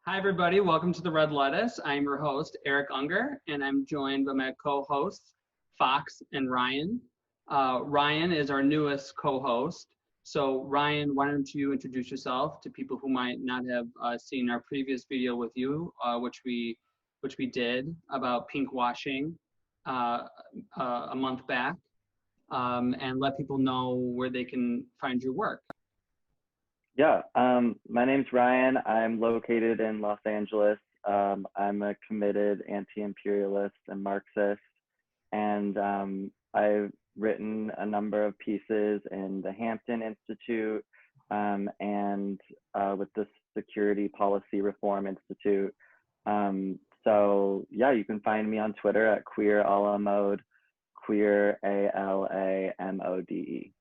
Hi, everybody. Welcome to the Red Lettuce. I'm your host, Eric Unger, and I'm joined by my co-hosts, Fox and Ryan. Ryan is our newest co-host. So, Ryan, why don't you introduce yourself to people who might not have seen our previous video with you, which we did about pink washing a month back, and let people know where they can find your work. Yeah, my name's Ryan. I'm located in Los Angeles. I'm a committed anti-imperialist and Marxist, and I've written a number of pieces in the Hampton Institute and with the Security Policy Reform Institute. So yeah, you can find me on Twitter at queer a la mode, queer ALAMODE.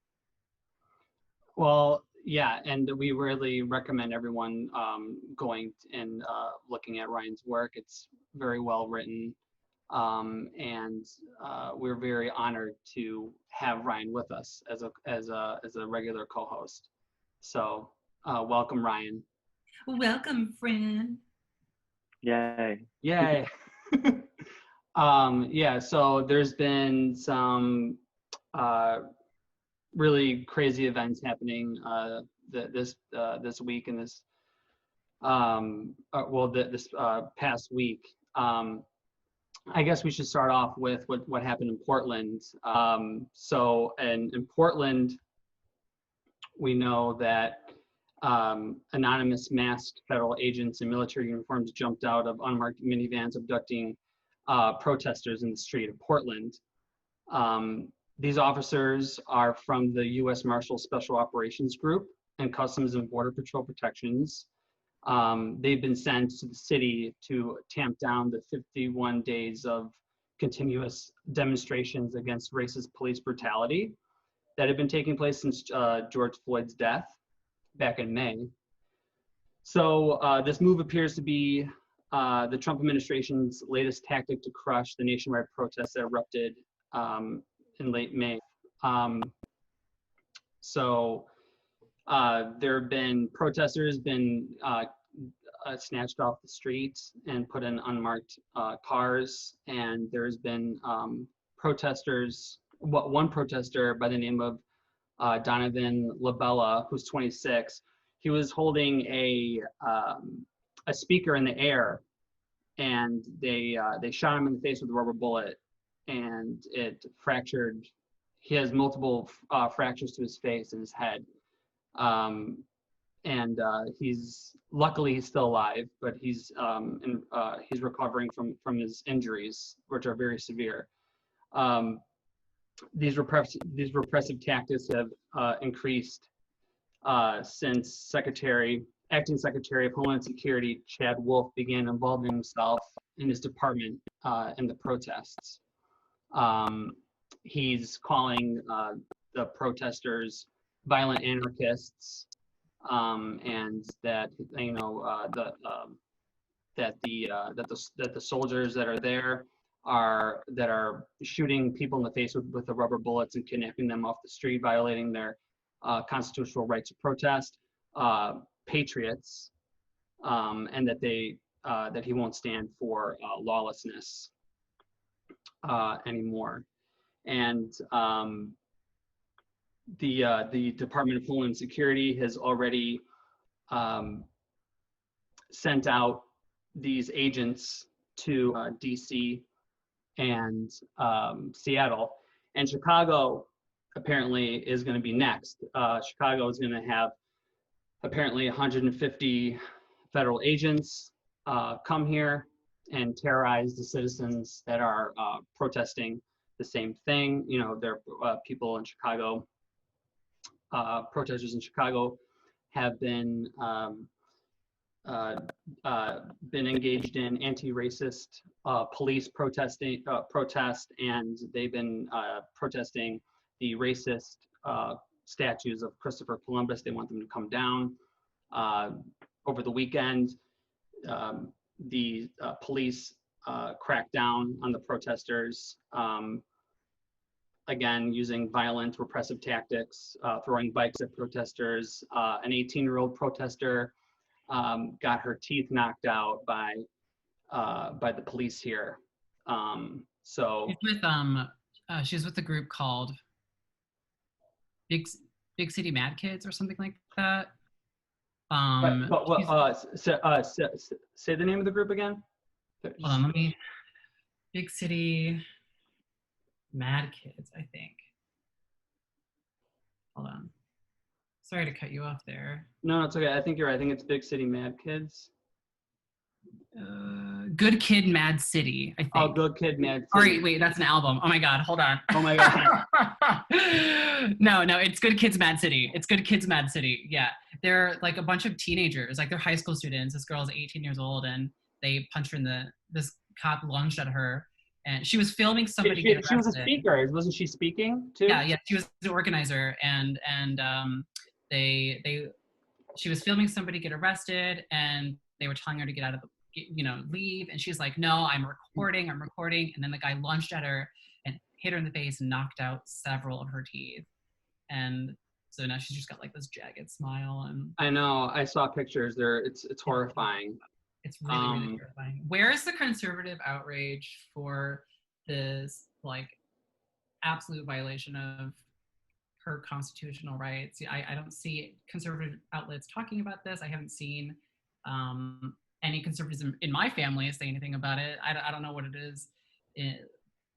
Well, yeah, and we really recommend everyone going and looking at Ryan's work. It's very well written, and we're very honored to have Ryan with us as a regular co-host. So, welcome, Ryan. Welcome, friend. Yay! Yay! Yeah. So there's been some really crazy events happening this week and this past week. I guess we should start off with what happened in Portland. So in Portland, we know that anonymous masked federal agents in military uniforms jumped out of unmarked minivans abducting protesters in the street of Portland. These officers are from the U.S. Marshals Special Operations Group and Customs and Border Patrol Protections. They've been sent to the city to tamp down the 51 days of continuous demonstrations against racist police brutality that have been taking place since George Floyd's death back in May. So this move appears to be the Trump administration's latest tactic to crush the nationwide protests that erupted in late May. There have been protesters snatched off the streets and put in unmarked cars, and there's been one protester by the name of Donovan Labella, who's 26. He was holding a speaker in the air, and they shot him in the face with a rubber bullet, and it fractured. He has multiple fractures to his face and his head. He's still alive, but he's recovering from his injuries, which are very severe. These repressive tactics have increased since Acting Secretary of Homeland Security Chad Wolf began involving himself in his department in the protests. He's calling the protesters violent anarchists, and that the soldiers that are there are shooting people in the face with the rubber bullets and kidnapping them off the street, violating their constitutional right to protest, patriots, and that he won't stand for lawlessness anymore. And the Department of Homeland Security has already sent out these agents to DC and Seattle, and Chicago apparently is going to be next. Chicago is going to have apparently 150 federal agents come here and terrorize the citizens that are protesting the same thing. You know, there are people in Chicago, protesters in Chicago have been engaged in anti-racist police protest, and they've been protesting the racist statues of Christopher Columbus. They want them to come down. Over the weekend, the police cracked down on the protesters, again, using violent repressive tactics, throwing bikes at protesters. An 18-year-old protester got her teeth knocked out by the police here. So She's with a group called Big Big City Mad Kids or something like that. Say the name of the group again. Hold on, let me. Big City Mad Kids, I think. Hold on. Sorry to cut you off there. No, it's okay. I think you're right. I think it's Big City Mad Kids. Good Kid, Mad City, I think. Oh, Good Kid, Mad City. All right, wait, that's an album. Oh my God, hold on. Oh my God. No, it's Good Kids, Mad City. It's Good Kids, Mad City. Yeah, they're like a bunch of teenagers, like they're high school students. This girl's 18 years old, and they punched her this cop lunged at her, and she was filming somebody get arrested. She was a speaker, wasn't she speaking too? Yeah, she was the organizer, and she was filming somebody get arrested, and they were telling her to get out of the, leave, and she's like, no, I'm recording, and then the guy lunged at her and hit her in the face and knocked out several of her teeth, and so now she's just got like this jagged smile. And I know, I saw pictures there. It's horrifying. It's really terrifying. Where is the conservative outrage for this like absolute violation of her constitutional rights? I don't see conservative outlets talking about this. I haven't seen any conservatives in my family say anything about it. I don't know what it is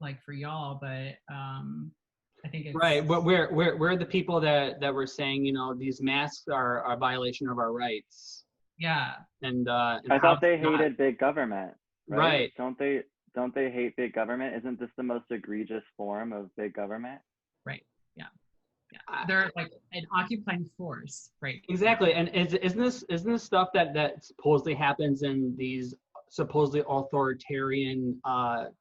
like for y'all, but I think it's right. But where are the people that were saying, these masks are a violation of our rights? Yeah. And I thought they hated big government, right? Right. Don't they hate big government? Isn't this the most egregious form of big government? Right. Yeah. They're like an occupying force, right? Exactly. And isn't this stuff that supposedly happens in these supposedly authoritarian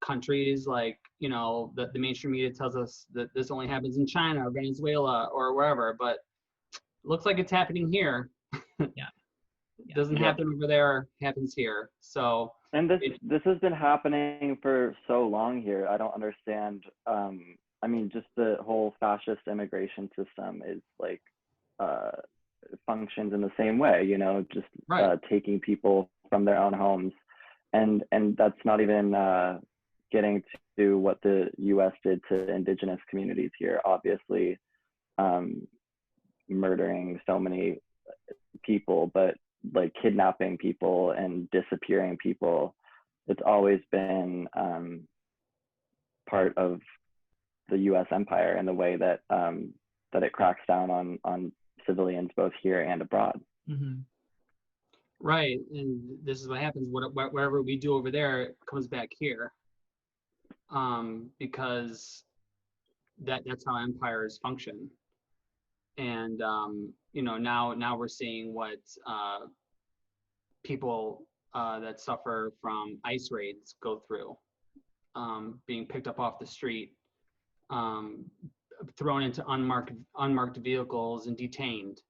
countries, like the mainstream media tells us that this only happens in China or Venezuela or wherever, but it looks like it's happening here. Yeah. It doesn't happen over there, happens here. So and this has been happening for so long here. I don't understand. I mean, just the whole fascist immigration system is like functions in the same way, just right. Taking people from their own homes, and that's not even getting to what the U.S. did to indigenous communities here. Obviously, murdering so many people, but like kidnapping people and disappearing people. It's always been part of the U.S. empire and the way that that it cracks down on civilians both here and abroad. Mm-hmm. Right, and this is what happens. Whatever we do over there comes back here, because that's how empires function. And now we're seeing what people that suffer from ICE raids go through, being picked up off the street, thrown into unmarked vehicles and detained.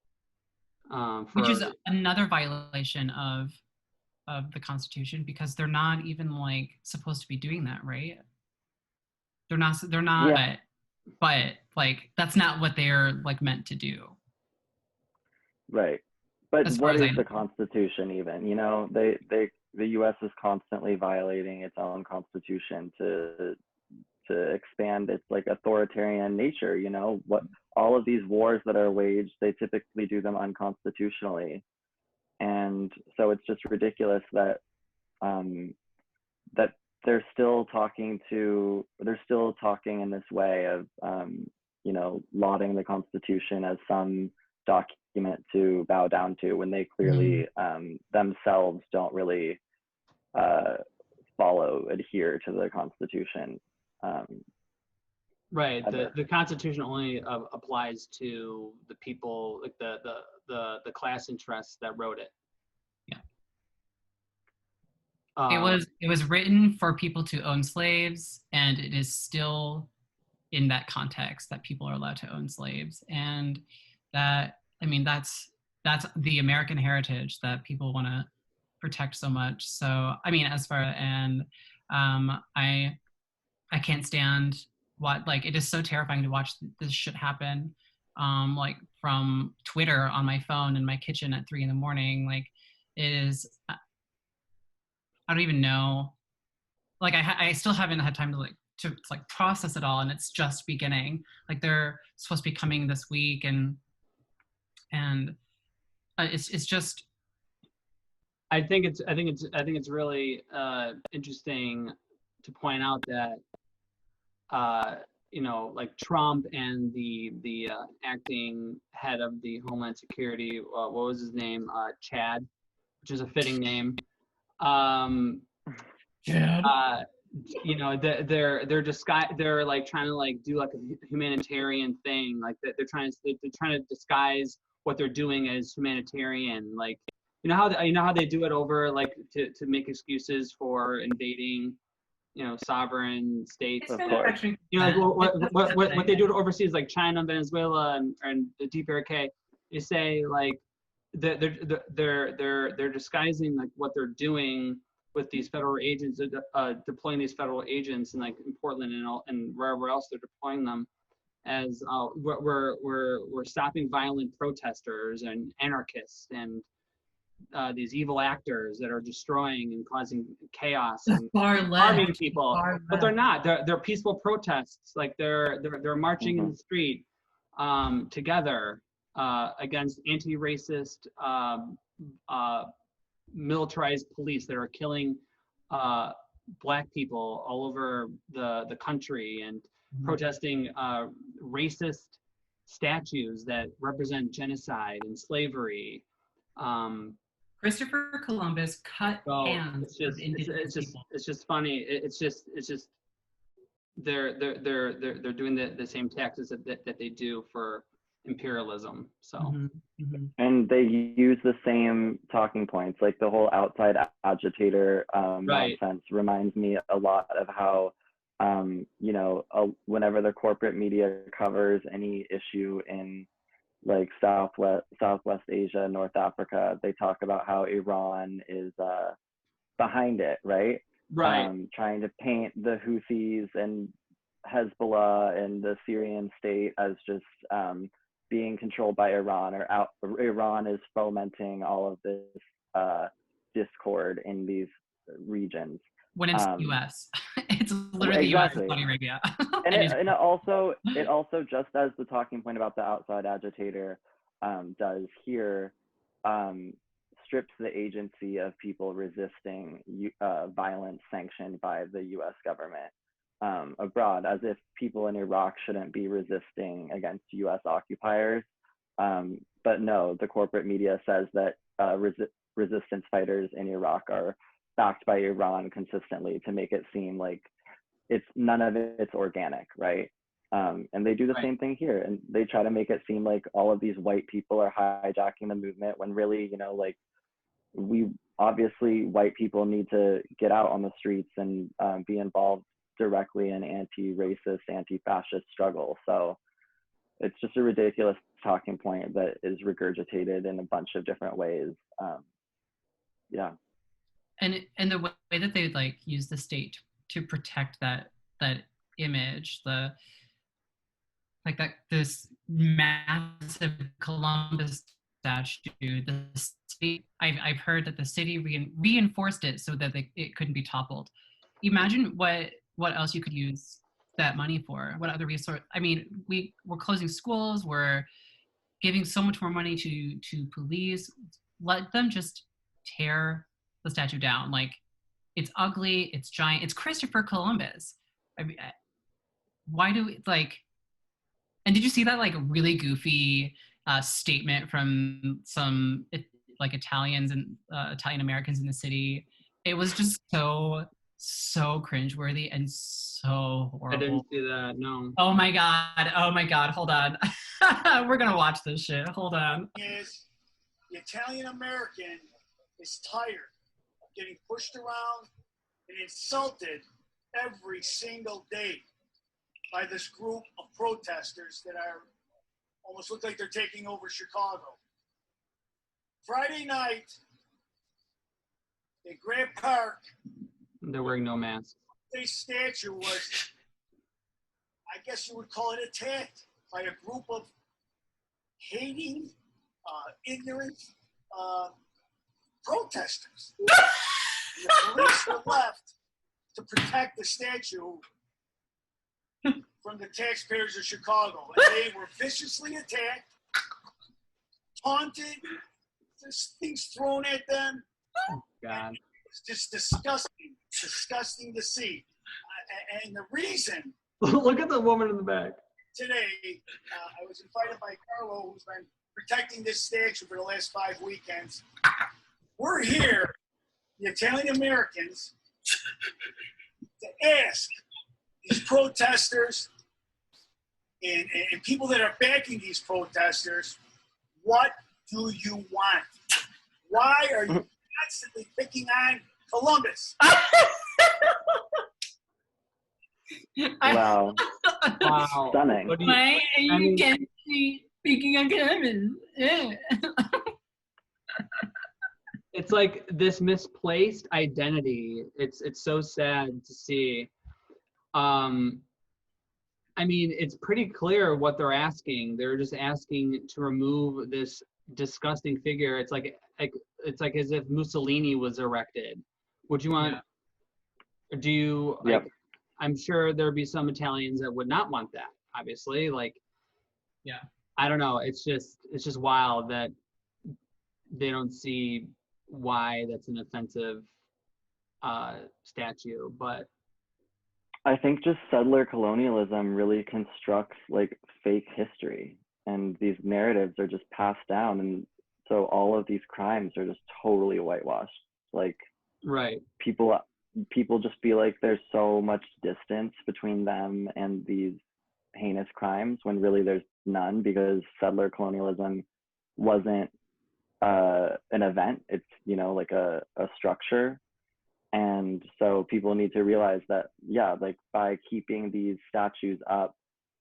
Which is another violation of the Constitution, because they're not even like supposed to be doing that, right? They're not. Yeah. But like that's not what they're like meant to do. Right. But what is the Constitution even? The U.S. is constantly violating its own Constitution to expand its like authoritarian nature. What all of these wars that are waged, they typically do them unconstitutionally, and so it's just ridiculous that that they're still talking in this way of lauding the Constitution as some document to bow down to, when they clearly themselves don't really adhere to the Constitution. Right. The Constitution only applies to the people, like the class interests that wrote it. Yeah. It was written for people to own slaves, and it is still in that context that people are allowed to own slaves, and that's the American heritage that people want to protect so much. So I can't stand it is so terrifying to watch this shit happen, like from Twitter on my phone in my kitchen at 3 a.m. like is, I don't even know. Like I still haven't had time to process it all, and it's just beginning. Like they're supposed to be coming this week, and it's just. I think it's really interesting to point out that like Trump and the acting head of the Homeland Security, what was his name? Chad, which is a fitting name. Chad. They're like trying to like do like a humanitarian thing. Like they're trying to disguise what they're doing as humanitarian. Like you know how they do it over like to make excuses for invading sovereign states. It's Of course. manufacturing. Like what they do overseas, like China, Venezuela, and the DPRK. They say like they're disguising like what they're doing with these federal agents, deploying these federal agents in like in Portland and wherever else they're deploying them, as we're stopping violent protesters and anarchists and these evil actors that are destroying and causing chaos and harming people. But they're not. They're peaceful protests. Like they're marching in the street together against anti-racist militarized police that are killing black people all over the country and protesting racist statues that represent genocide and slavery. Christopher Columbus cut hands of indigenous people. It's just funny. It's just they're doing the same taxes that they do for imperialism. So and they use the same talking points, like the whole outside agitator nonsense reminds me a lot of how whenever the corporate media covers any issue in like Southwest Asia, North Africa, they talk about how Iran is behind it, right? Trying to paint the Houthis and Hezbollah and the Syrian state as just being controlled by Iran, or Iran is fomenting all of this discord in these regions. When it's the U.S., it's literally U.S. and Saudi Arabia. and it also just as the talking point about the outside agitator does here, strips the agency of people resisting violence sanctioned by the U.S. government abroad, as if people in Iraq shouldn't be resisting against U.S. occupiers. But no, the corporate media says that resistance fighters in Iraq are backed by Iran consistently to make it seem like none of it's organic, right? And they do the same thing here, and they try to make it seem like all of these white people are hijacking the movement, when really, like white people need to get out on the streets and be involved directly in anti-racist, anti-fascist struggle. So it's just a ridiculous talking point that is regurgitated in a bunch of different ways. And the way that they like use the state to protect that image, this massive Columbus statue, the state, I've heard that the city reinforced it so that it couldn't be toppled. Imagine what else you could use that money for. What other resource? I mean, we're closing schools, we're giving so much more money to police. Let them just tear the statue down. Like, it's ugly, it's giant, it's Christopher Columbus. I mean, why do we like? And did you see that like really goofy statement from some like Italians and Italian Americans in the city? It was just so cringeworthy and so horrible. I didn't see that. No. Oh my god! Hold on. We're gonna watch this shit. Hold on. The Italian American is tired of getting pushed around and insulted every single day by this group of protesters that are almost look like they're taking over Chicago. Friday night in Grant Park, they're wearing no masks. the statue was, I guess you would call it, attacked by a group of hating, ignorant protesters. And the police were left to protect the statue from the taxpayers of Chicago. And they were viciously attacked, taunted, just things thrown at them. Oh, God. It's just disgusting to see. And the reason Look at the woman in the back. today, I was invited by Carlo, who's been protecting this statue for the last 5 weekends. We're here, the Italian Americans, to ask these protesters and people that are backing these protesters, what do you want? Why are you constantly picking on Columbus? Wow. Wow. Stunning. What do you- Why are you I mean- constantly speaking on Columbus? It's like this misplaced identity. It's so sad to see. I mean, it's pretty clear what they're asking. They're just asking to remove this disgusting figure. It's like as if Mussolini was erected. Would you want? Do you? Yep. Like, I'm sure there'd be some Italians that would not want that. Obviously, like. Yeah. I don't know. It's just wild that they don't see why that's an offensive statue, but I think just settler colonialism really constructs like fake history, and these narratives are just passed down, and so all of these crimes are just totally whitewashed. Like right. people just feel like there's so much distance between them and these heinous crimes when really there's none, because settler colonialism wasn't an event. It's, you know, like a structure. And so people need to realize that, yeah, like by keeping these statues up,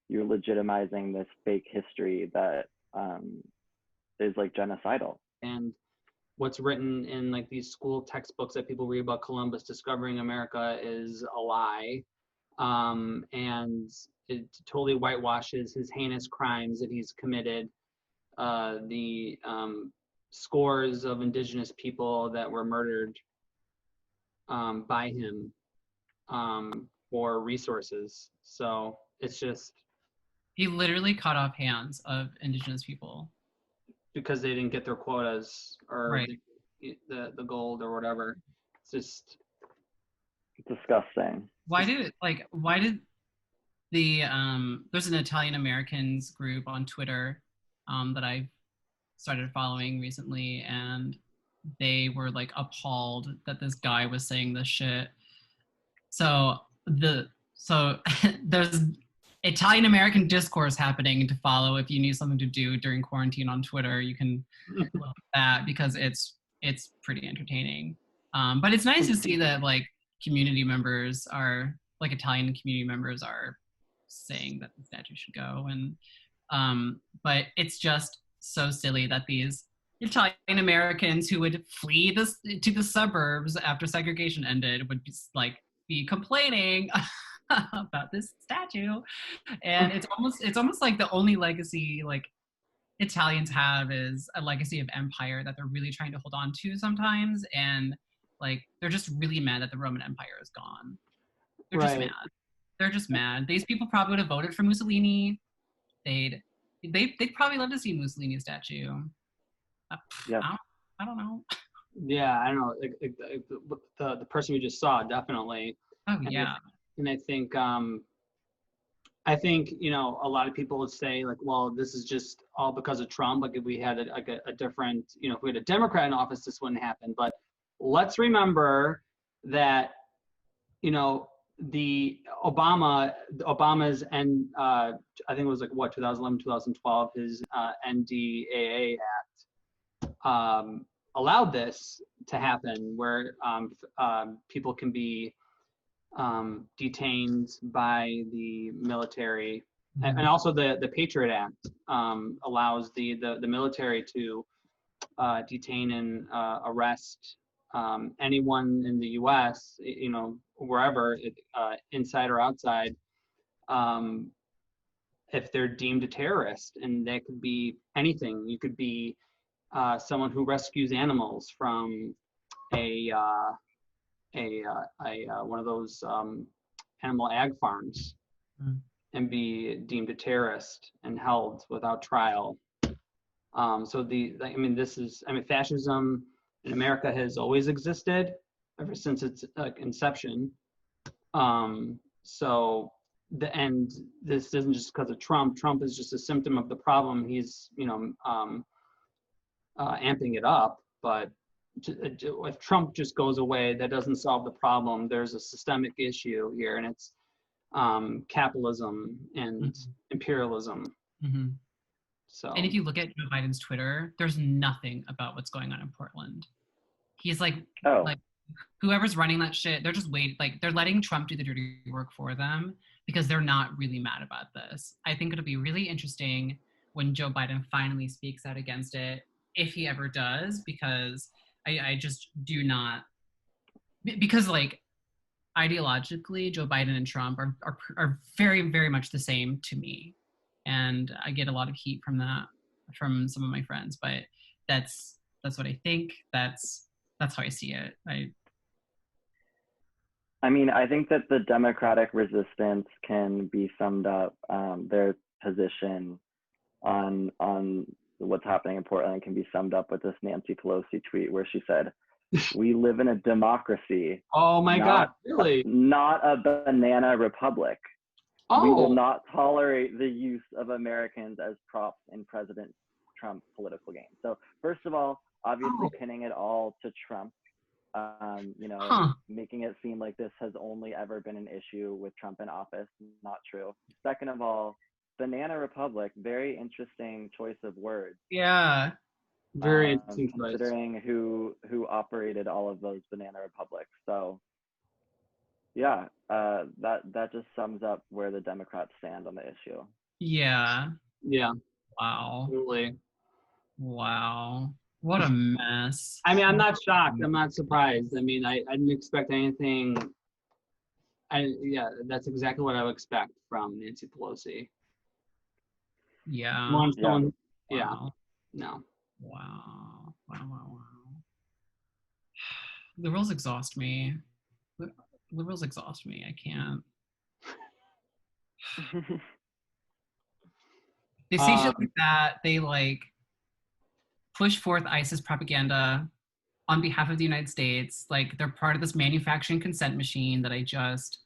you're legitimizing this fake history that is like genocidal. And what's written in like these school textbooks that people read about Columbus discovering America is a lie. And it totally whitewashes his heinous crimes that he's committed. The scores of indigenous people that were murdered by him for resources. So it's just He literally cut off hands of indigenous people. because they didn't get their quotas or Right. the gold or whatever. It's just Disgusting. Why did the there's an Italian Americans group on Twitter that I started following recently, and they were like appalled that this guy was saying this shit. So there's Italian American discourse happening to follow. If you need something to do during quarantine on Twitter, you can look at that because it's pretty entertaining. But it's nice to see that like community members are like Italian community members are saying that the statue should go, and but it's just so silly that these Italian Americans who would flee to the suburbs after segregation ended would be complaining about this statue. And it's almost like the only legacy like Italians have is a legacy of empire that they're really trying to hold on to sometimes, and like they're just really mad that the Roman Empire is gone. They're just Right. mad. They're just mad. These people probably would have voted for Mussolini. They'd probably love to see Mussolini's statue. Yeah. I don't know. yeah, I don't know. Like the person we just saw definitely. Oh And yeah. I think you know a lot of people would say like, well, this is just all because of Trump. Like if we had a different, you know, if we had a Democrat in office, this wouldn't happen. But let's remember that, you know, Obama's and I think it was like what 2011, 2012, his NDAA Act allowed this to happen, where people can be detained by the military, and also the Patriot Act allows the military to detain and arrest anyone in the U.S., you know, wherever, inside or outside, if they're deemed a terrorist. And that could be anything. You could be someone who rescues animals from a one of those animal ag farms and be deemed a terrorist and held without trial. So fascism in America has always existed ever since its inception. So this isn't just because of Trump. Trump is just a symptom of the problem. He's, amping it up, but if Trump just goes away, that doesn't solve the problem. There's a systemic issue here, and it's capitalism and imperialism. So, and if you look at Joe Biden's Twitter, there's nothing about what's going on in Portland. He's like whoever's running that shit, they're just they're letting Trump do the dirty work for them because they're not really mad about this. I think it'll be really interesting when Joe Biden finally speaks out against it, if he ever does, because I just do not, because ideologically, Joe Biden and Trump are very, very much the same to me. And I get a lot of heat from that from some of my friends, but that's what I think. That's how I see it. I think that the Democratic resistance can be summed up, their position on what's happening in Portland can be summed up with this Nancy Pelosi tweet where she said, "We live in a democracy." Oh my God, really? Not a banana republic. Oh. We will not tolerate the use of Americans as props in President Trump's political game. So first of all, obviously pinning it all to Trump, making it seem like this has only ever been an issue with Trump in office. Not true. Second of all, banana republic, very interesting choice of words. Yeah. Very interesting choice. Considering who operated all of those banana republics. So yeah, that just sums up where the Democrats stand on the issue. Yeah. Yeah. Wow. Absolutely. Wow. What a mess. I'm not shocked. I'm not surprised. I didn't expect anything. That's exactly what I would expect from Nancy Pelosi. Yeah. Yeah. Wow. No. Wow. Liberals exhaust me. Liberals exhaust me. I can't. They say shit like that. They push forth ISIS propaganda on behalf of the United States. They're part of this manufacturing consent machine that I just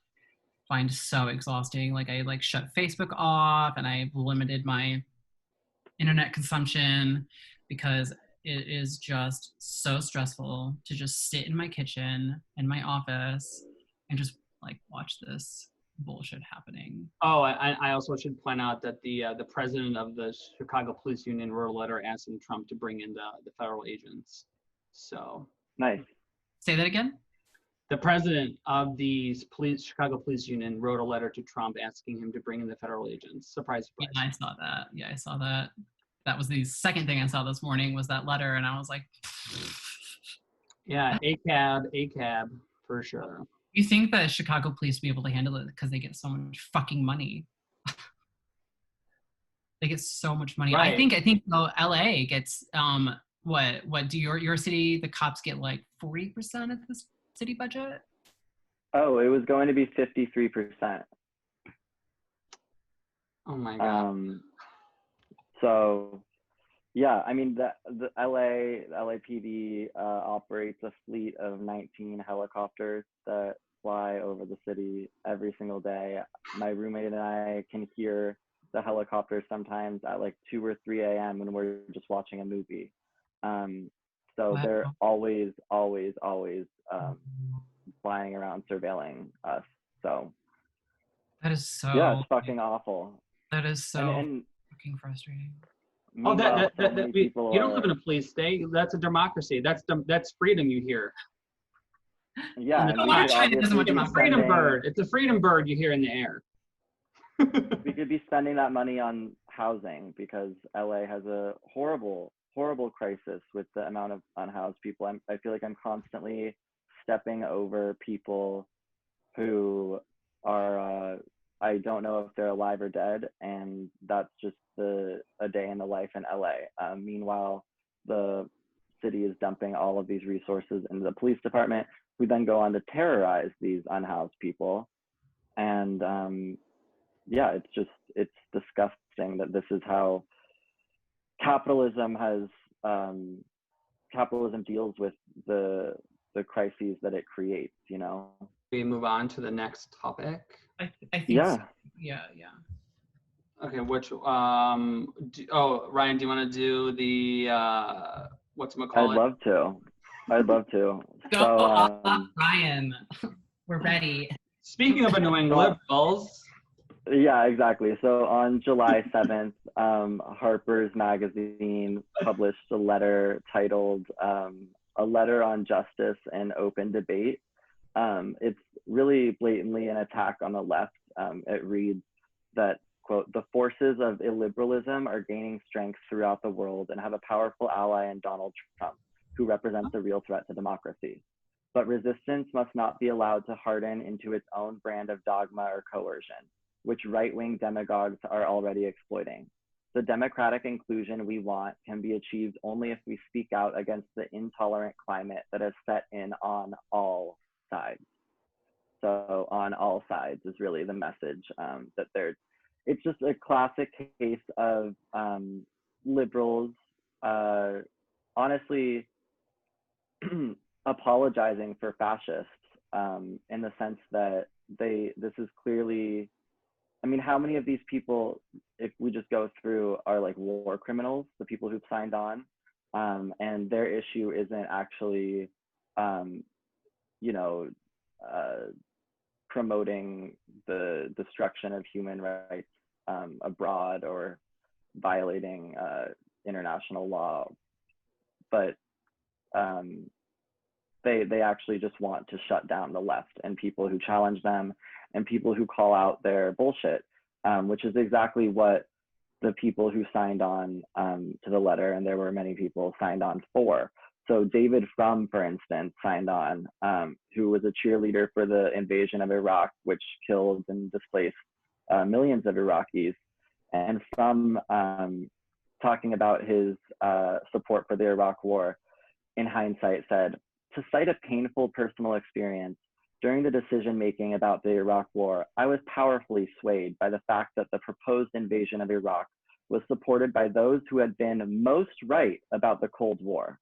find so exhausting. I shut Facebook off and I limited my internet consumption because it is just so stressful to just sit in my kitchen in my office and just watch this bullshit happening. Oh, I also should point out that the president of the Chicago Police Union wrote a letter asking Trump to bring in the federal agents. So nice. Say that again? The president of the Chicago Police Union wrote a letter to Trump asking him to bring in the federal agents. Surprise, surprise. Yeah, I saw that. Yeah, I saw that. That was the second thing I saw this morning was that letter, and I was like, yeah, ACAB for sure. You think that Chicago police will be able to handle it because they get so much fucking money? They get so much money. Right. I think LA gets what do your city, the cops get 40% of the city budget? Oh, it was going to be 53%. Oh my God. So yeah, the LAPD operates a fleet of 19 helicopters that fly over the city every single day. My roommate and I can hear the helicopters sometimes at 2 or 3 a.m. when we're just watching a movie. So Wow. they're always flying around surveilling us. So that is so yeah, it's fucking awful. That is so and fucking frustrating. Oh, you don't live in a are, police state. That's a democracy. That's freedom you hear. Yeah, It's a freedom bird. It's a freedom bird you hear in the air. We could be spending that money on housing because LA has a horrible crisis with the amount of unhoused people. I feel like I'm constantly stepping over people who are I don't know if they're alive or dead, and that's just a day in the life in LA. Meanwhile, the city is dumping all of these resources into the police department, who then go on to terrorize these unhoused people. And yeah, it's disgusting that this is how capitalism deals with the crises that it creates, you know. We move on to the next topic. I think Yeah. so. Yeah. Okay, which Ryan, do you want to do the whatchamacallit? I'd love to. Go So, off, Ryan. We're ready. Speaking of annoying liberals, yeah, exactly. So on July 7th, Harper's Magazine published a letter titled A Letter on Justice and Open Debate. It's really blatantly an attack on the left. It reads that, quote, "The forces of illiberalism are gaining strength throughout the world and have a powerful ally in Donald Trump, who represents a real threat to democracy. But resistance must not be allowed to harden into its own brand of dogma or coercion, which right-wing demagogues are already exploiting. The democratic inclusion we want can be achieved only if we speak out against the intolerant climate that has set in on all sides." So on all sides is really the message that it's just a classic case of liberals honestly apologizing for fascists in the sense that this is clearly, I mean, how many of these people, if we just go through, are like war criminals, the people who've signed on, and their issue isn't actually, promoting the destruction of human rights abroad or violating international law, but they actually just want to shut down the left and people who challenge them and people who call out their bullshit, which is exactly what the people who signed on to the letter, and there were many people signed on for. So David Frum, for instance, signed on, who was a cheerleader for the invasion of Iraq, which killed and displaced millions of Iraqis. And Frum, talking about his support for the Iraq War, in hindsight said, "To cite a painful personal experience, during the decision-making about the Iraq War, I was powerfully swayed by the fact that the proposed invasion of Iraq was supported by those who had been most right about the Cold War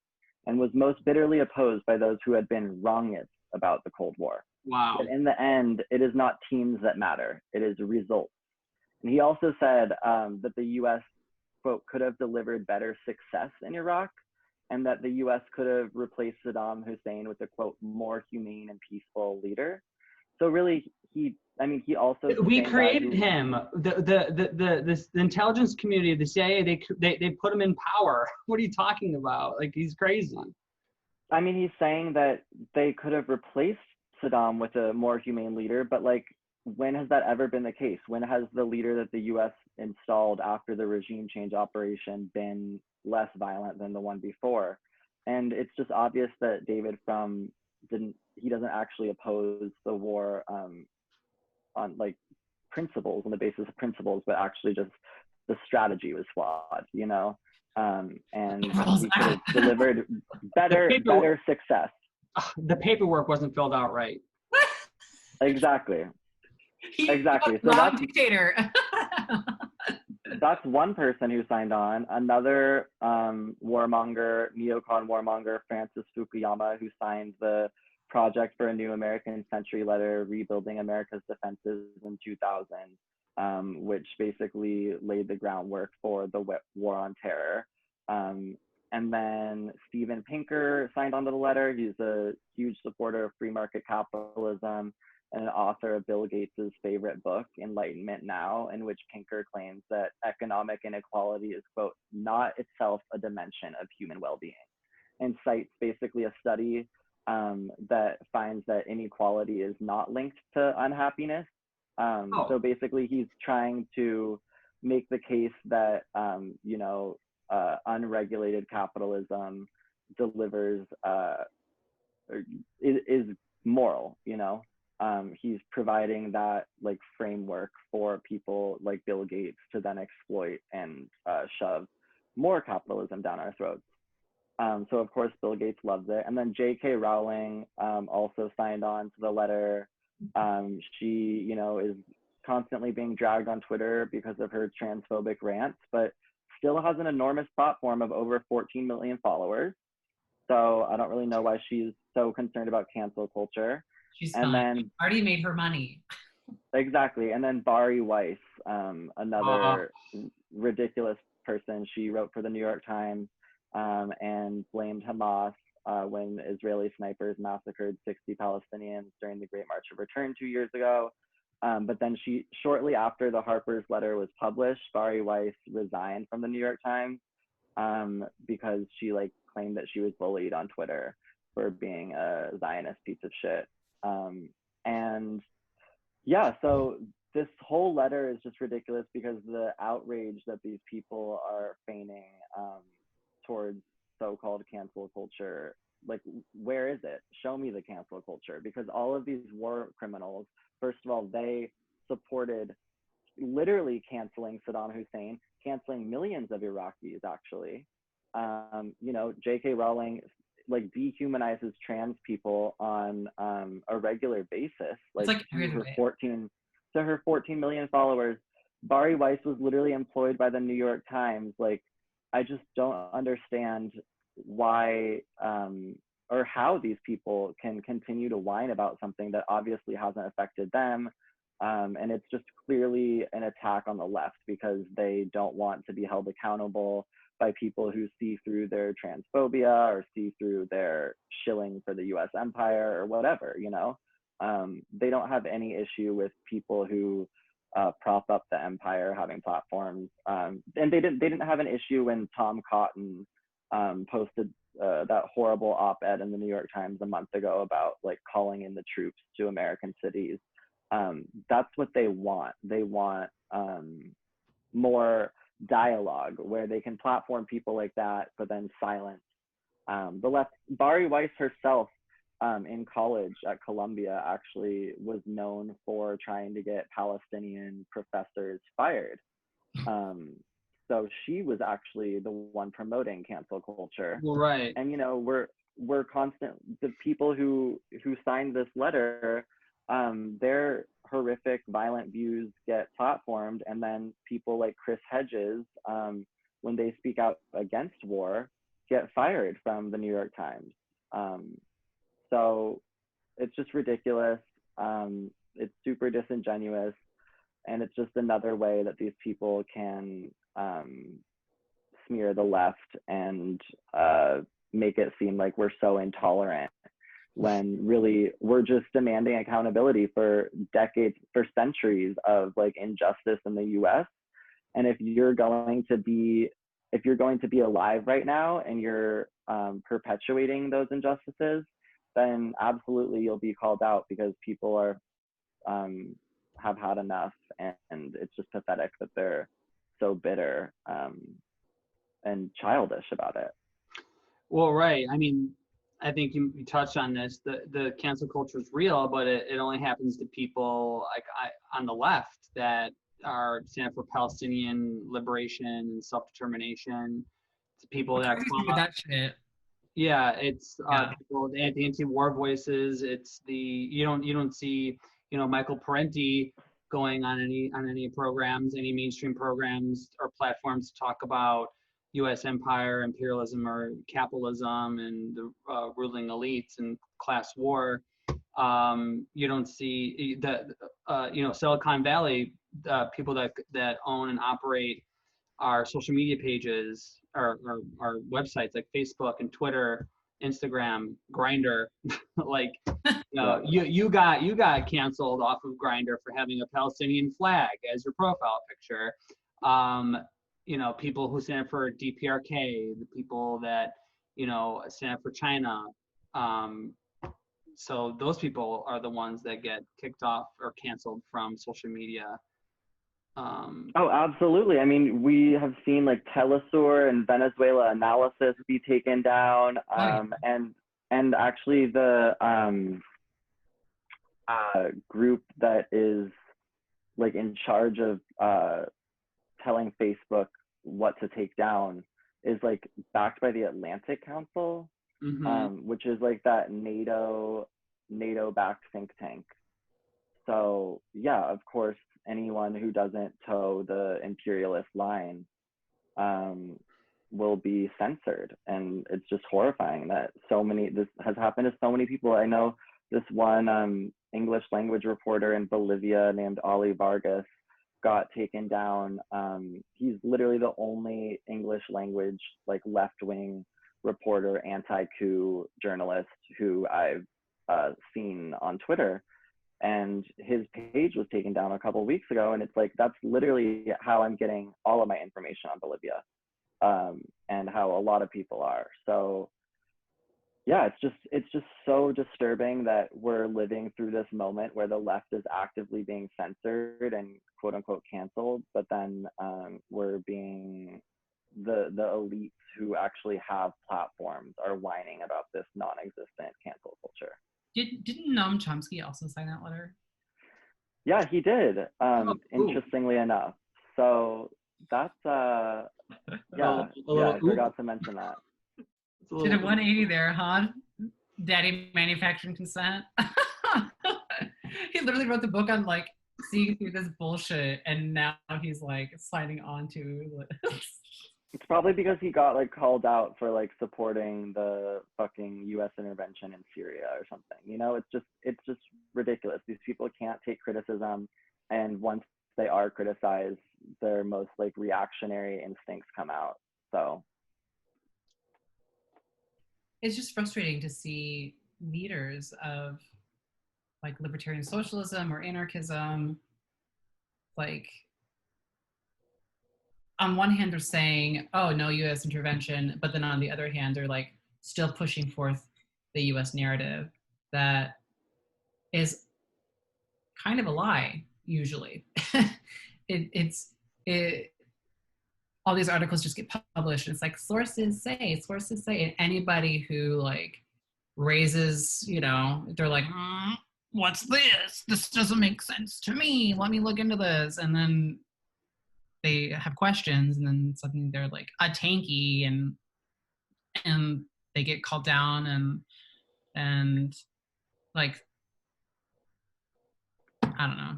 and was most bitterly opposed by those who had been wrongest about the Cold War. wow. But in the end, it is not teams that matter, it is results." And he also said that the US, quote, "could have delivered better success in Iraq, and that the US could have replaced Saddam Hussein with a, quote, more humane and peaceful leader." So really, he also, We created him. The intelligence community, the CIA, they put him in power. What are you talking about? Like, he's crazy. I mean, he's saying that they could have replaced Saddam with a more humane leader, but like, when has that ever been the case? When has the leader that the US installed after the regime change operation been less violent than the one before? And it's just obvious that David Frum doesn't actually oppose the war on like principles, on the basis of principles, but actually just the strategy was flawed, you know? And he could have delivered better success. The paperwork wasn't filled out right. Exactly. Exactly. So Wrong dictator. that's one person who signed on. Another warmonger, neocon warmonger, Francis Fukuyama, who signed the Project for a New American Century letter, Rebuilding America's Defenses in 2000, which basically laid the groundwork for the war on terror. And then Steven Pinker signed on to the letter. He's a huge supporter of free market capitalism and an author of Bill Gates's favorite book, Enlightenment Now, in which Pinker claims that economic inequality is, quote, not itself a dimension of human well-being, and cites basically a study that finds that inequality is not linked to unhappiness. So basically he's trying to make the case that, unregulated capitalism delivers, is moral, you know? He's providing that like framework for people like Bill Gates to then exploit and shove more capitalism down our throats. So of course Bill Gates loves it. And then J.K. Rowling also signed on to the letter. She, you know, is constantly being dragged on Twitter because of her transphobic rants, but still has an enormous platform of over 14 million followers. So I don't really know why she's so concerned about cancel culture. She's And fine. then Already made her money. exactly. And then Bari Weiss, another ridiculous person. She wrote for the New York Times and blamed Hamas when Israeli snipers massacred 60 Palestinians during the Great March of Return 2 years ago. But then she, shortly after the Harper's letter was published, Bari Weiss resigned from the New York Times because she like claimed that she was bullied on Twitter for being a Zionist piece of shit. And yeah, so this whole letter is just ridiculous because the outrage that these people are feigning towards so-called cancel culture, like, where is it? Show me the cancel culture, because all of these war criminals, first of all, they supported literally canceling Saddam Hussein, canceling millions of Iraqis, actually. You know, J.K. Rowling like dehumanizes trans people on a regular basis. Like, to her 14 million followers. Bari Weiss was literally employed by the New York Times. Like, I just don't understand why or how these people can continue to whine about something that obviously hasn't affected them. And it's just clearly an attack on the left because they don't want to be held accountable by people who see through their transphobia or see through their shilling for the US empire or whatever, you know? They don't have any issue with people who prop up the empire having platforms. And they didn't have an issue when Tom Cotton posted that horrible op-ed in the New York Times a month ago about like calling in the troops to American cities. That's what they want. They want more dialogue where they can platform people like that, but then silence the left. Bari Weiss herself in college at Columbia actually was known for trying to get Palestinian professors fired. So she was actually the one promoting cancel culture. Well, right. And you know, we're constant. The people who signed this letter, their horrific, violent views get platformed, and then people like Chris Hedges, when they speak out against war, get fired from the New York Times. So it's just ridiculous. It's super disingenuous, and it's just another way that these people can smear the left and make it seem like we're so intolerant, when really we're just demanding accountability for decades, for centuries of like injustice in the US. And if you're going to be alive right now and you're perpetuating those injustices, then absolutely you'll be called out, because people are have had enough, and it's just pathetic that they're so bitter and childish about it. Well, right. I mean, I think you touched on this. The cancel culture is real, but it only happens to people like on the left that are stand for Palestinian liberation and self-determination. It's people that that shit. Yeah, it's people, the anti-war voices. It's you don't see, you know, Michael Parenti going on any programs, any mainstream programs or platforms to talk about U.S. empire, imperialism, or capitalism, and the ruling elites and class war. You don't see you know, Silicon Valley people that own and operate our social media pages, our websites like Facebook and Twitter, Instagram, Grindr. Like, you know, you got canceled off of Grindr for having a Palestinian flag as your profile picture. You know, people who stand for DPRK, the people that, you know, stand for China. So those people are the ones that get kicked off or canceled from social media. Oh, absolutely. I mean, we have seen like Telesur and Venezuela Analysis be taken down, and actually the group that is like in charge of telling Facebook what to take down is like backed by the Atlantic Council, which is like that NATO-backed think tank. So yeah, of course, anyone who doesn't toe the imperialist line will be censored, and it's just horrifying that this has happened to so many people. I know this one English language reporter in Bolivia named Ali Vargas got taken down. He's literally the only English language like left-wing reporter, anti-coup journalist who I've seen on Twitter. And his page was taken down a couple of weeks ago, and it's like, that's literally how I'm getting all of my information on Bolivia, and how a lot of people are. So yeah, it's just so disturbing that we're living through this moment where the left is actively being censored and quote unquote canceled, but then we're being the elites who actually have platforms are whining about this non-existent cancel culture. Didn't Noam Chomsky also sign that letter? Yeah, he did. Interestingly enough. So that's I forgot to mention that. Did a 180 there, huh? Daddy manufacturing consent. He literally wrote the book on like seeing through this bullshit, and now he's like signing on to. It's probably because he got like called out for like supporting the fucking U.S. intervention in Syria or something. You know, it's just ridiculous. These people can't take criticism, and once they are criticized, their most like reactionary instincts come out. So it's just frustrating to see leaders of like libertarian socialism or anarchism, like on one hand they're saying, oh, no US intervention, but then on the other hand they're like still pushing forth the US narrative that is kind of a lie usually. All these articles just get published, and it's like sources say, and anybody who like raises, you know, they're like, what's this? This doesn't make sense to me. Let me look into this. And then they have questions, and then suddenly they're like a tanky, and they get called down, and like, I don't know.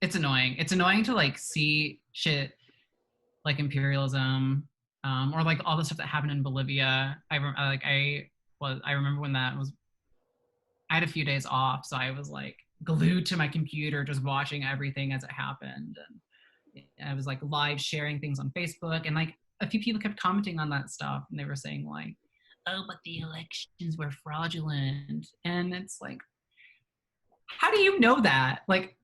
It's annoying. It's annoying to like see shit like imperialism, or like all the stuff that happened in Bolivia. I remember when that was. I had a few days off, so I was like glued to my computer, just watching everything as it happened, and I was like live sharing things on Facebook, and like a few people kept commenting on that stuff, and they were saying like, "Oh, but the elections were fraudulent," and it's like, how do you know that? Like,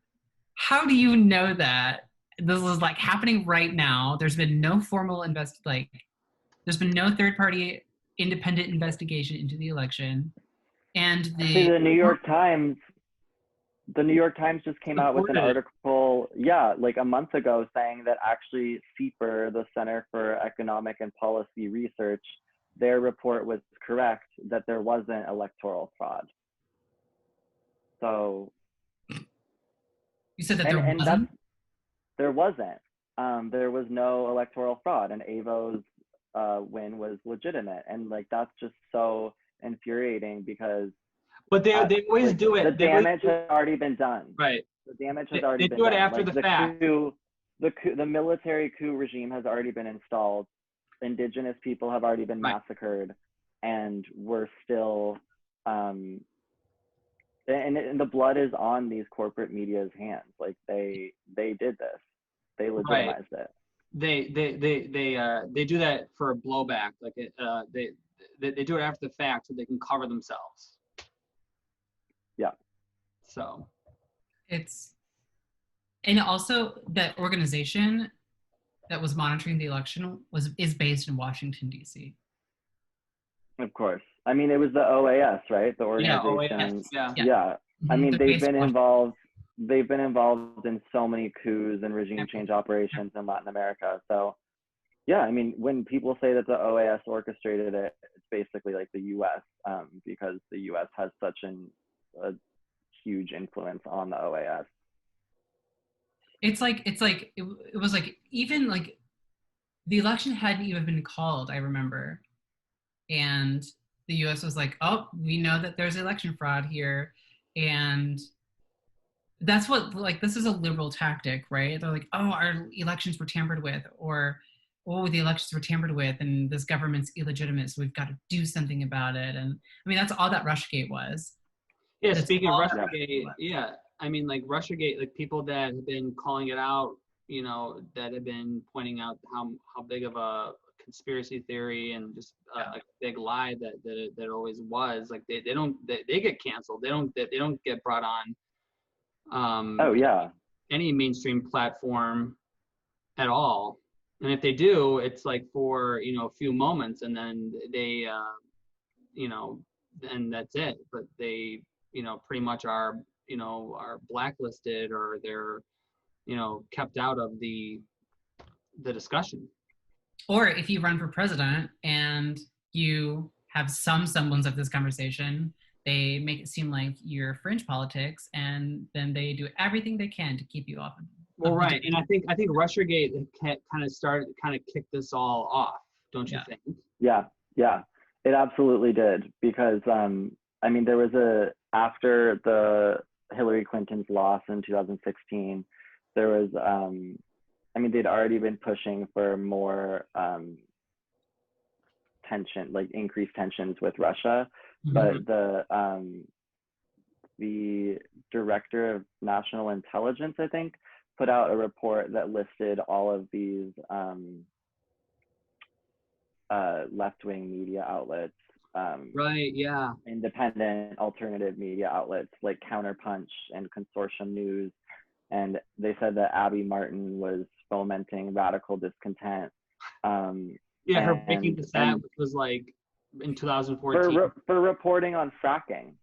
how do you know that? This is like happening right now. There's been no formal there's been no third-party independent investigation into the election, and the New York Times just came out with an article, like a month ago, saying that actually CEPR, the Center for Economic and Policy Research, their report was correct that there wasn't electoral fraud. So you said that there wasn't. There was no electoral fraud, and Avo's win was legitimate, and like that's just so infuriating because. But they always like, do it. The damage has already been done. Right. The damage has already been done. They do it after the fact. The military coup regime has already been installed. Indigenous people have already been massacred, and we're still and the blood is on these corporate media's hands. Like they did this. They legitimized it. They do that for a blowback. Like they do it after the fact so they can cover themselves. Yeah. So and also that organization that was monitoring the election is based in Washington, D.C. Of course. I mean, it was the OAS, right? The organization. Yeah. I mean, they've been involved in so many coups and regime change operations in Latin America. So yeah, I mean, when people say that the OAS orchestrated it, it's basically like the U.S. Because the U.S. has such a huge influence on the OAS. It was like even like the election hadn't even been called, I remember. And the US was like, oh, we know that there's election fraud here. And that's what, like, this is a liberal tactic, right? They're like, oh, our elections were tampered with, or, oh, the elections were tampered with, and this government's illegitimate, so we've got to do something about it. And I mean, that's all that Russiagate was. Yeah, That's speaking of all Russiagate, yeah, I mean, like Russiagate, like people that have been calling it out, that have been pointing out how big of a conspiracy theory and just a big lie that it always was. Like they get canceled. They don't get brought on Oh yeah. any mainstream platform at all. And if they do, it's like for a few moments, and then they then that's it. But they pretty much are blacklisted, or they're kept out of the discussion. Or if you run for president and you have some semblance of this conversation, they make it seem like you're fringe politics, and then they do everything they can to keep you off. Well, right, and I think Russiagate kind of kicked this all off, don't you think? Yeah, it absolutely did, because I mean, there was after the Hillary Clinton's loss in 2016, there was I mean, they'd already been pushing for more tension, like increased tensions with Russia, but the director of national intelligence, I think, put out a report that listed all of these left-wing media outlets, Right, yeah. independent alternative media outlets like Counterpunch and Consortium News, and they said that Abby Martin was fomenting radical discontent. Yeah, her breaking the stat, which was like in 2014. For reporting on fracking.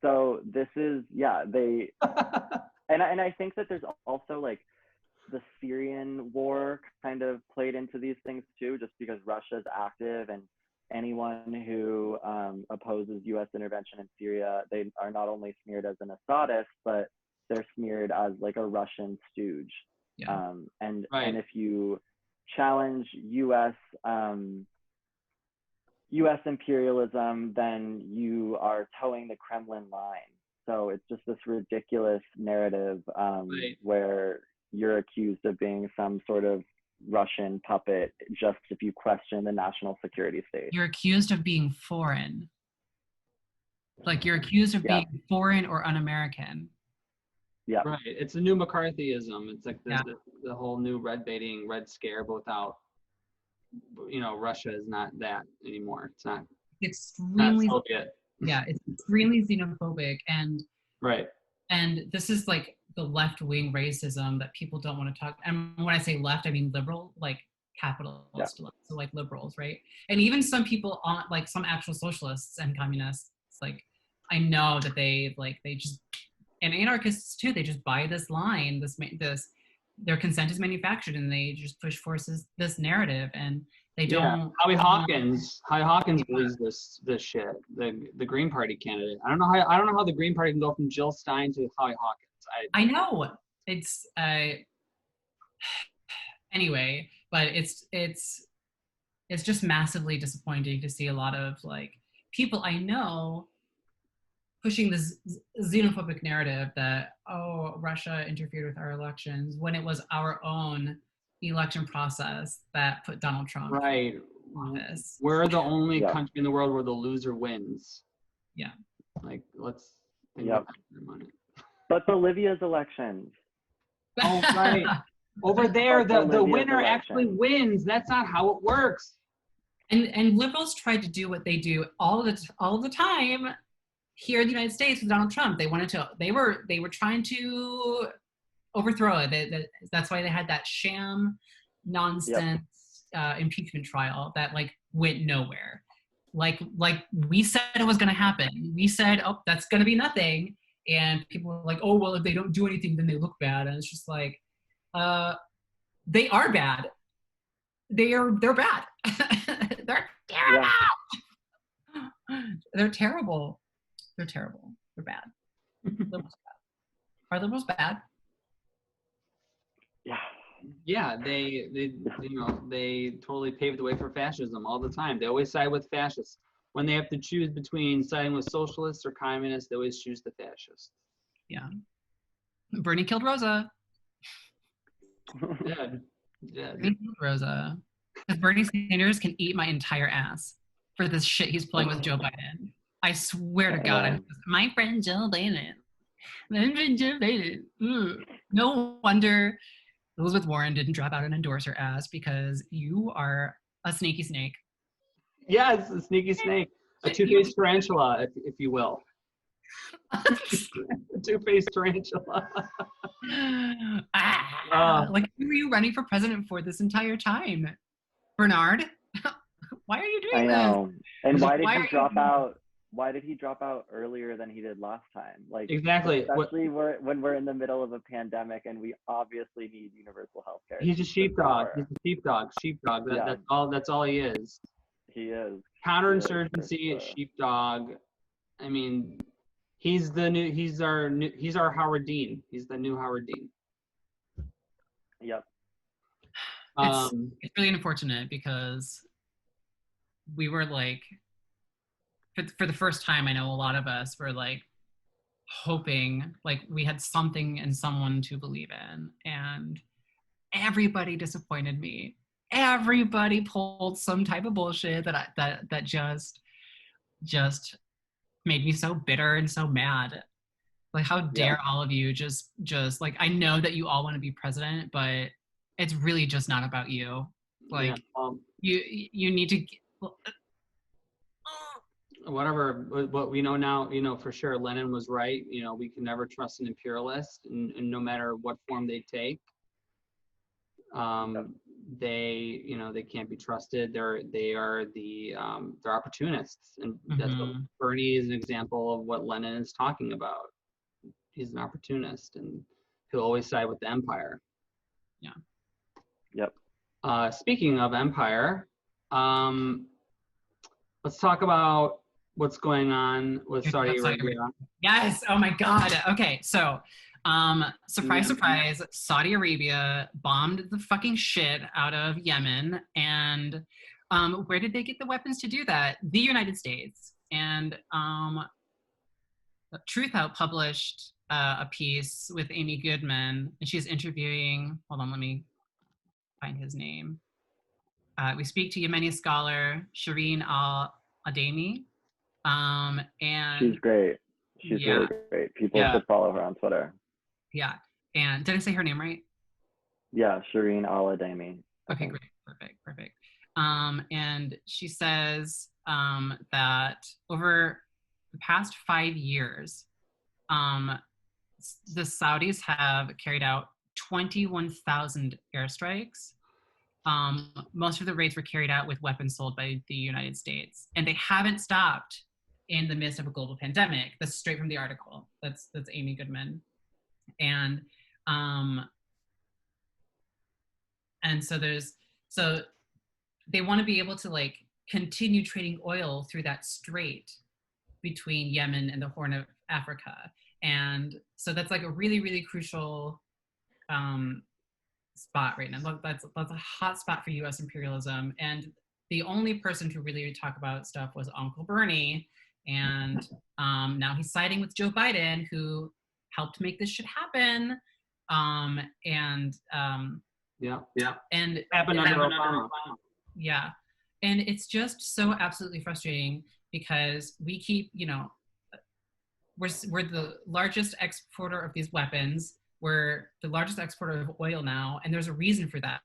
So this is, they, and I think that there's also like the Syrian war kind of played into these things too, just because Russia's active, and anyone who opposes U.S. intervention in Syria, they are not only smeared as an Assadist, but they're smeared as like a Russian stooge. Yeah. And if you challenge U.S. imperialism, then you are towing the Kremlin line. So it's just this ridiculous narrative where you're accused of being some sort of Russian puppet just if you question the national security state. You're accused of being foreign. Like you're accused of being foreign or un-American. Yeah. Right. It's a new McCarthyism. It's like the whole new red baiting, red scare, but without, Russia is not that anymore. It's not extremely Soviet. Yeah, it's extremely xenophobic, and right. And this is like the left-wing racism that people don't want to talk. And when I say left, I mean liberal, like capitalist, so like liberals, right? And even some people on, like some actual socialists and communists, like I know that they just, and anarchists too, they just buy this line, this their consent is manufactured, and they just push forces this narrative, and they don't. Howie Hawkins believes this shit. The Green Party candidate. I don't know how the Green Party can go from Jill Stein to Howie Hawkins. I know it's anyway, but it's just massively disappointing to see a lot of like people I know pushing this xenophobic narrative that, oh, Russia interfered with our elections, when it was our own election process that put Donald Trump in office. We're the only country in the world where the loser wins. Yeah. Like, let's think about that for a minute. But Bolivia's elections. Oh, right. Over there, the winner actually wins. That's not how it works. And liberals tried to do what they do all the time here in the United States with Donald Trump. They were trying to overthrow it. That's why they had that sham nonsense impeachment trial that like went nowhere. Like we said it was going to happen. We said, oh, that's going to be nothing. And people were like, oh, well, if they don't do anything, then they look bad. And it's just like, they are bad. They're bad. They're terrible. They're terrible. They're terrible. They're bad. Liberals bad. Are liberals bad? Yeah. Yeah, they totally paved the way for fascism all the time. They always side with fascists. When they have to choose between siding with socialists or communists, they always choose the fascists. Yeah. Bernie killed Rosa. Dead. Bernie killed Rosa. Because Bernie Sanders can eat my entire ass for this shit he's pulling with Joe Biden. I swear to God, my friend Joe Biden. My friend Joe Biden. No wonder Elizabeth Warren didn't drop out and endorse her ass, because you are a sneaky snake. Yes, a sneaky snake. A two-faced tarantula, if you will. A two-faced tarantula. Like, who were you running for president for this entire time? Bernard? Why are you doing this? I know. And why did Why he are drop you- out? Why did he drop out earlier than he did last time? Like, Exactly. especially when we're in the middle of a pandemic and we obviously need universal health care. He's a sheepdog. He's a sheepdog. Sheepdog. Yeah. That's all he is. He is. Counterinsurgency, sheepdog. I mean, he's our Howard Dean. He's the new Howard Dean. Yep. It's really unfortunate, because we were like, for the first time, I know a lot of us were like hoping, like we had something and someone to believe in, and everybody disappointed me. Everybody pulled some type of bullshit that just made me so bitter and so mad. Like, how dare all of you just like, I know that you all want to be president, but it's really just not about you. Like, you need to. Whatever, what we know now, for sure, Lenin was right. We can never trust an imperialist, and no matter what form they take. They can't be trusted. They're opportunists, and that's what Bernie is an example of what Lenin is talking about. He's an opportunist, and he'll always side with the empire. Yeah. Yep. Speaking of empire, let's talk about what's going on with Saudi Arabia. Yes. Oh my God. Okay. So, surprise, Saudi Arabia bombed the fucking shit out of Yemen. And where did they get the weapons to do that? The United States. And Truth Out published a piece with Amy Goodman, and she's interviewing, hold on, let me find his name. We speak to Yemeni scholar Shireen Al-Adami. And she's great. She's really great. People should follow her on Twitter. Yeah. And did I say her name right? Yeah, Shireen Al-Adami. Okay, great. Perfect. And she says that over the past 5 years, the Saudis have carried out 21,000 airstrikes. Most of the raids were carried out with weapons sold by the United States, and they haven't stopped in the midst of a global pandemic. That's straight from the article. That's Amy Goodman, and so they want to be able to like continue trading oil through that strait between Yemen and the Horn of Africa, and so that's like a really, really crucial spot right now. That's a hot spot for U.S. imperialism, and the only person to really talk about stuff was Uncle Bernie, and now he's siding with Joe Biden, who helped make this shit happen. And happened under Obama. Yeah, and it's just so absolutely frustrating, because we keep, we're the largest exporter of these weapons. We're the largest exporter of oil now, and there's a reason for that.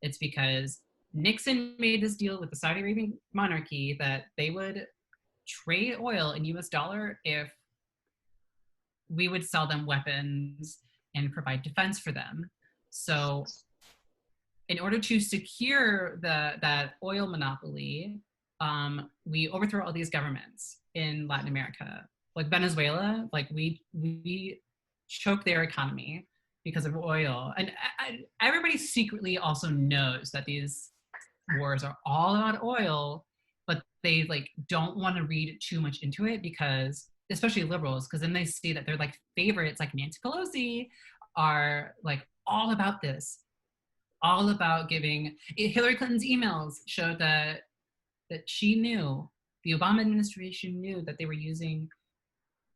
It's because Nixon made this deal with the Saudi Arabian monarchy that they would trade oil in US dollar if we would sell them weapons and provide defense for them. So in order to secure that oil monopoly, we overthrow all these governments in Latin America. Like Venezuela, like we choke their economy because of oil. And everybody secretly also knows that these wars are all about oil, but they like don't want to read too much into it, because especially liberals, because then they see that their like favorites like Nancy Pelosi are like all about this. all about giving. Hillary Clinton's emails showed that she knew, the Obama administration knew that they were using,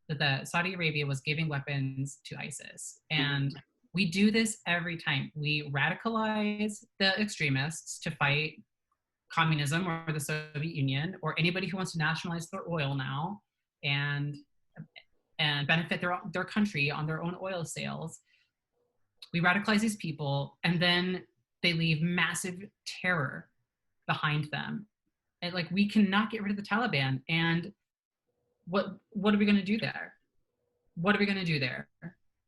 that Saudi Arabia was giving weapons to ISIS. And we do this every time. We radicalize the extremists to fight communism or the Soviet Union or anybody who wants to nationalize their oil now and benefit their country on their own oil sales. We radicalize these people, and then they leave massive terror behind them. And like, we cannot get rid of the Taliban. And what are we going to do there? What are we going to do there?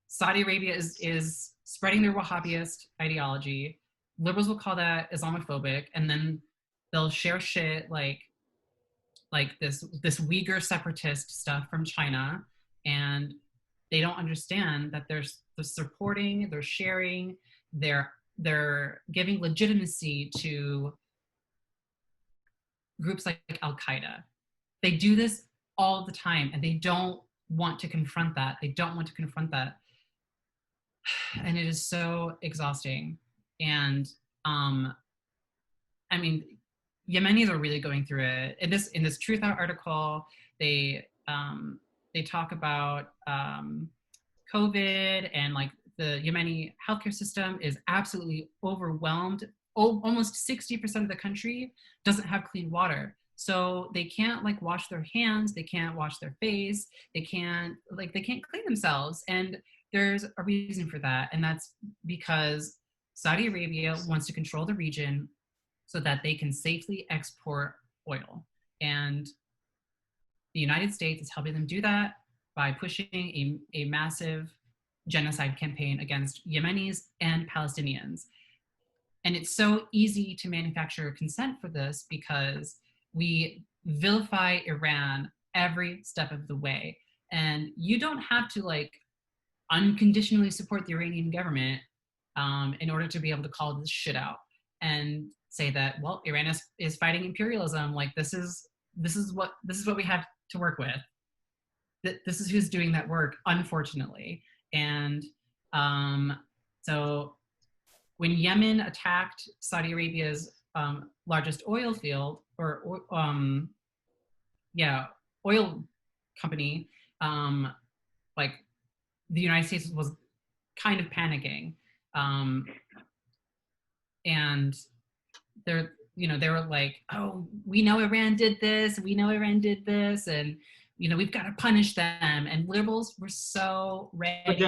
Saudi Arabia is spreading their Wahhabist ideology. Liberals will call that Islamophobic, and then they'll share shit like this Uyghur separatist stuff from China, and they don't understand that they're supporting, they're sharing, they're giving legitimacy to groups like Al-Qaeda. They do this all the time, and they don't want to confront that. They don't want to confront that. And it is so exhausting. And I mean, Yemenis are really going through it. In this Truth Out article, they talk about COVID, and like the Yemeni healthcare system is absolutely overwhelmed. Almost 60% of the country doesn't have clean water. So they can't like wash their hands, they can't wash their face, they can't clean themselves. And there's a reason for that. And that's because Saudi Arabia wants to control the region so that they can safely export oil. And the United States is helping them do that by pushing a massive genocide campaign against Yemenis and Palestinians. And it's so easy to manufacture consent for this because we vilify Iran every step of the way. And you don't have to like unconditionally support the Iranian government in order to be able to call this shit out and say that, well, Iran is fighting imperialism. Like this is what we have to work with. This is who's doing that work, unfortunately. And so when Yemen attacked Saudi Arabia's largest oil field, or oil company, like the United States was kind of panicking, and they were like, oh, we know Iran did this, and we've got to punish them. And liberals were so ready. But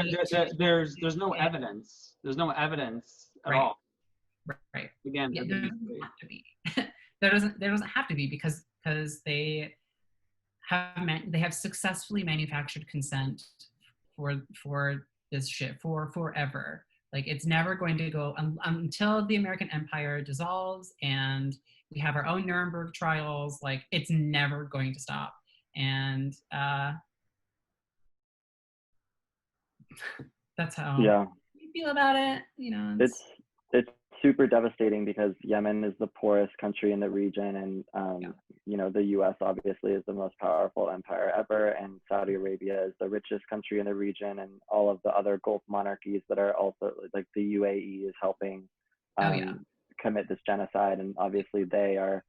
there's no evidence. There's no evidence at all. Right. Again, yeah, there doesn't have to be. there doesn't have to be because they have successfully manufactured consent for this shit for forever. Like it's never going to go until the American empire dissolves and we have our own Nuremberg trials. Like it's never going to stop. And that's how we feel about it. It's super devastating because Yemen is the poorest country in the region, and the U.S. obviously is the most powerful empire ever, and Saudi Arabia is the richest country in the region, and all of the other Gulf monarchies that are also like the UAE is helping commit this genocide, and obviously they are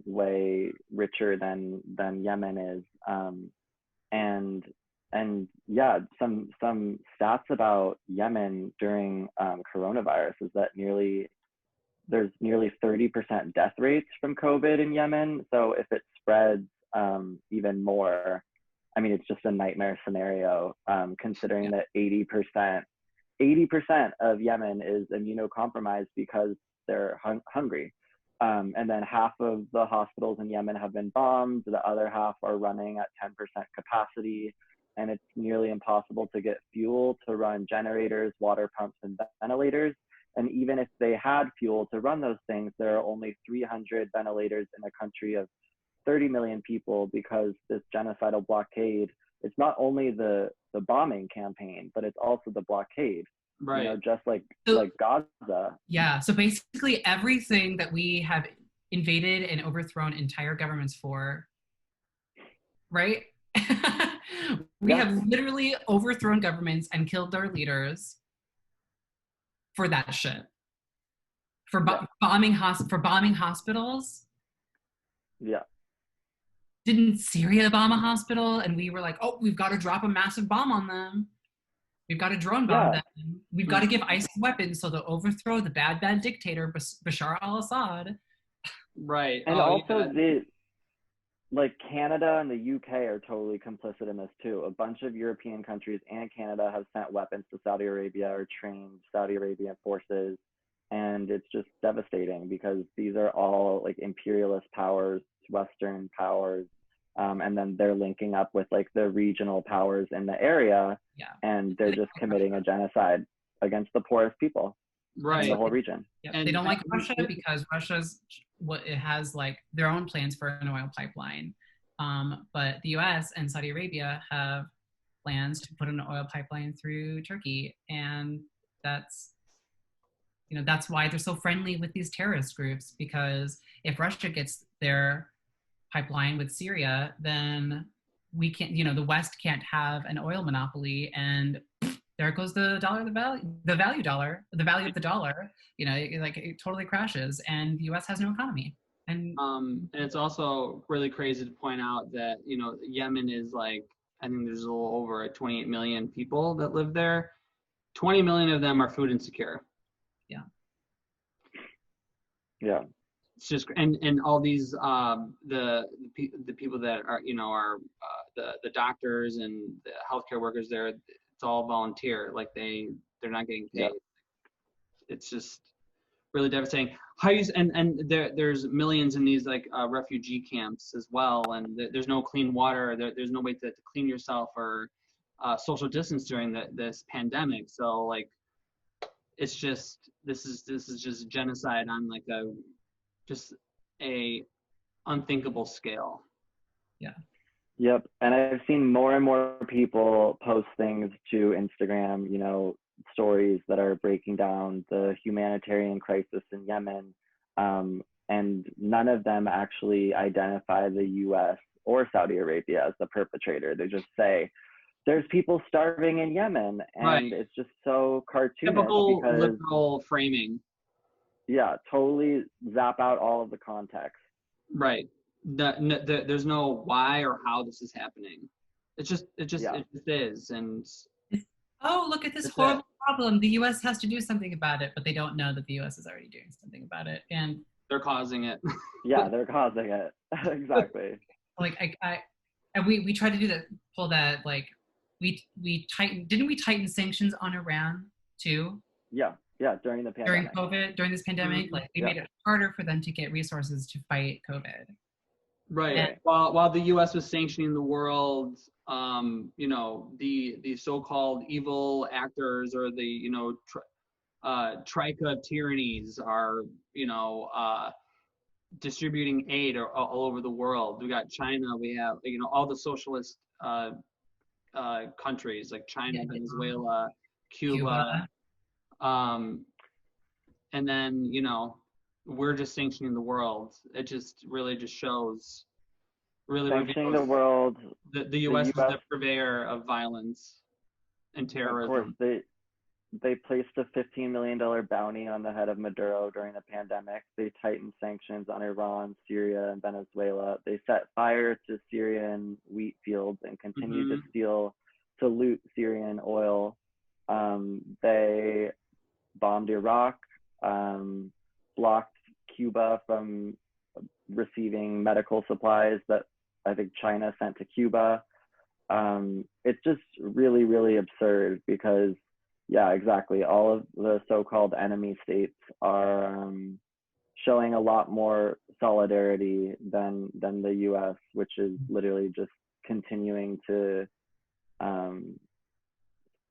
way richer than Yemen is, and some stats about Yemen during coronavirus is that there's nearly 30% death rates from COVID in Yemen. So if it spreads even more, I mean, it's just a nightmare scenario, considering that 80% of Yemen is immunocompromised because they're hungry. And then half of the hospitals in Yemen have been bombed. The other half are running at 10% capacity. And it's nearly impossible to get fuel to run generators, water pumps, and ventilators. And even if they had fuel to run those things, there are only 300 ventilators in a country of 30 million people because this genocidal blockade, it's not only the bombing campaign, but it's also the blockade. Right. Just like Gaza. Yeah. So basically everything that we have invaded and overthrown entire governments for, right? We have literally overthrown governments and killed their leaders for that shit. bombing hospitals. Yeah. Didn't Syria bomb a hospital? And we were like, oh, we've got to drop a massive bomb on them. We've got to drone bomb them. We've got to give ISIS weapons so they'll overthrow the bad dictator Bashar al-Assad. Right. And also like Canada and the UK are totally complicit in this too. A bunch of European countries and Canada have sent weapons to Saudi Arabia or trained Saudi Arabian forces. And it's just devastating because these are all like imperialist powers, Western powers. And then they're linking up with like the regional powers in the area, and they're just committing a genocide against the poorest people in the whole region. Yeah. And they don't like Russia because it has like their own plans for an oil pipeline. But the US and Saudi Arabia have plans to put an oil pipeline through Turkey. And that's why they're so friendly with these terrorist groups, because if Russia gets their pipeline with Syria, then we can't, the West can't have an oil monopoly, and there goes the value of the dollar, it totally crashes, and the US has no economy. And it's also really crazy to point out that, Yemen is like, I think there's a little over 28 million people that live there. 20 million of them are food insecure. Yeah. It's just, and all these the people that are the doctors and the healthcare workers there, it's all volunteer. Like they're not getting paid. It's just really devastating. There's millions in these like refugee camps as well, and there's no clean water. There's no way to clean yourself or social distance during this pandemic. So like, it's just this is just genocide on like a unthinkable scale. Yeah. Yep. And I've seen more and more people post things to Instagram, stories that are breaking down the humanitarian crisis in Yemen. And none of them actually identify the US or Saudi Arabia as the perpetrator. They just say, there's people starving in Yemen. And It's just so cartoonish. Typical liberal framing. Yeah, totally zap out all of the context. Right. There's no why or how this is happening. It just is. And oh, look at this horrible problem. The U.S. has to do something about it, but they don't know that the U.S. is already doing something about it, and they're causing it. Yeah, they're causing it. Exactly. Like we tried to do that, pull that, like we didn't we tighten sanctions on Iran too? Yeah, during the pandemic. During this pandemic, like we made it harder for them to get resources to fight COVID. Right. And while the U.S. was sanctioning the world, the so-called evil actors or the troika of tyrannies are distributing aid all over the world. We got China. We have all the socialist countries like China, Venezuela, Cuba. And then, we're just sanctioning the world. It just really just shows, sanctioning the world. The U.S. is the purveyor of violence and terrorism. Of course, they placed a $15 million bounty on the head of Maduro during the pandemic. They tightened sanctions on Iran, Syria, and Venezuela. They set fire to Syrian wheat fields and continued to loot Syrian oil. They bombed Iraq, blocked Cuba from receiving medical supplies that I think China sent to Cuba. It's just really, really absurd because, exactly. All of the so-called enemy states are showing a lot more solidarity than the U.S., which is literally just continuing to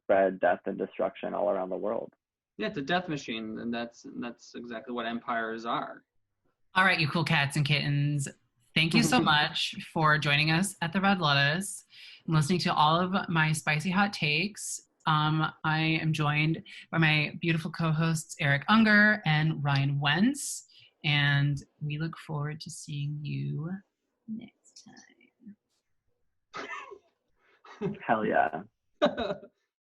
spread death and destruction all around the world. Yeah, it's a death machine, and that's exactly what empires are. All right, you cool cats and kittens. Thank you so much for joining us at the Red Lotus and listening to all of my spicy hot takes. I am joined by my beautiful co-hosts Eric Unger and Ryan Wentz, and we look forward to seeing you next time. Hell yeah.